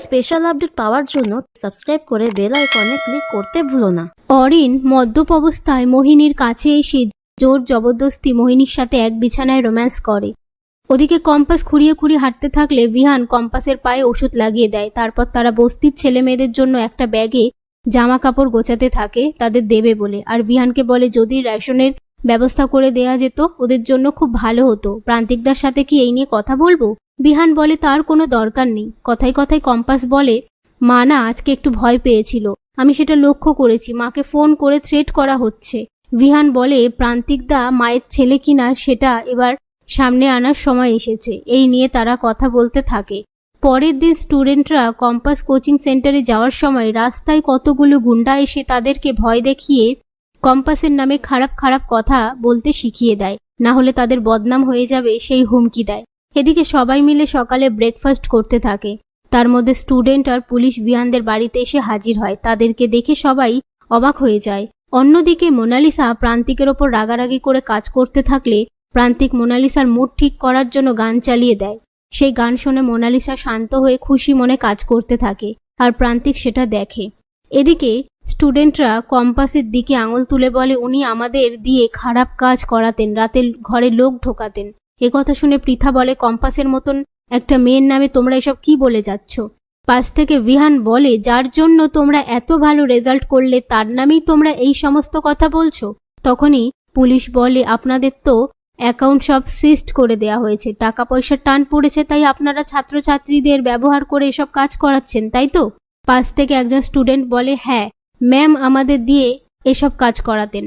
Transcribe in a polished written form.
Special update পাওয়ার জন্য subscribe করে bell আইকনে ক্লিক করতে ভুলো না। অরিন মদ্যপ অবস্থায় মোহিনীর কাছে এসে জোর জবরদস্তি মোহিনীর সাথে এক বিছানায় রোম্যান্স করে। ওদিকে কম্পাস খুঁড়িয়ে খুঁড়িয়ে হাঁটতে থাকলে বিহান কম্পাসের পায়ে ওষুধ লাগিয়ে দেয়। তারপর তারা বস্তির ছেলে মেয়েদের জন্য একটা ব্যাগে জামা কাপড় গোছাতে থাকে তাদের দেবে বলে, আর বিহানকে বলে যদি রেশনের ব্যবস্থা করে দেয়া যেত ওদের জন্য খুব ভালো হতো। প্রান্তিকদার সাথে কি এই নিয়ে কথা বলবো? বিহান বলে তার কোনো দরকার নেই। কথায় কথায় কম্পাস বলে মা না আজকে একটু ভয় পেয়েছিল, আমি সেটা লক্ষ্য করেছি, মাকে ফোন করে থ্রেট করা হচ্ছে। বিহান বলে প্রান্তিকদা মায়ের ছেলে কিনা সেটা এবার সামনে আনার সময় এসেছে। এই নিয়ে তারা কথা বলতে থাকে। পরের দিন স্টুডেন্টরা কম্পাস কোচিং সেন্টারে যাওয়ার সময় রাস্তায় কতগুলো গুন্ডা এসে তাদেরকে ভয় দেখিয়ে কম্পাসের নামে খারাপ খারাপ কথা বলতে শিখিয়ে দেয়, না হলে তাদের বদনাম হয়ে যাবে সেই হুমকি দেয়। এদিকে সবাই মিলে সকালে ব্রেকফাস্ট করতে থাকে। তার মধ্যে স্টুডেন্ট আর পুলিশ বিহানদের বাড়িতে এসে হাজির হয়। তাদেরকে দেখে সবাই অবাক হয়ে যায়। অন্যদিকে মোনালিসা প্রান্তিকের ওপর রাগারাগি করে কাজ করতে থাকলে প্রান্তিক মোনালিসার মুড ঠিক করার জন্য গান চালিয়ে দেয়। সেই গান শুনে মোনালিসা শান্ত হয়ে খুশি মনে কাজ করতে থাকে, আর প্রান্তিক সেটা দেখে। এদিকে স্টুডেন্টরা কম্পাসের দিকে আঙুল তুলে বলে উনি আমাদের দিয়ে খারাপ কাজ করাতেন, রাতে ঘরে লোক ঢোকাতেন। একথা শুনে পৃথা বলে কম্পাসের মতন একটা মেয়ের নামে তোমরা এসব কি বলে যাচ্ছ? পাশ থেকে বিহান বলে যার জন্য তোমরা এত ভালো রেজাল্ট করলে তার নামেই তোমরা এই সমস্ত কথা বলছো। তখনই পুলিশ বলে আপনাদের তো অ্যাকাউন্ট সব সিজড করে দেয়া হয়েছে, টাকা পয়সার টান পড়েছে, তাই আপনারা ছাত্রছাত্রীদের ব্যবহার করে এসব কাজ করাচ্ছেন, তাই তো? পাশ থেকে একজন স্টুডেন্ট বলে হ্যাঁ ম্যাম আমাদের দিয়ে এসব কাজ করাতেন।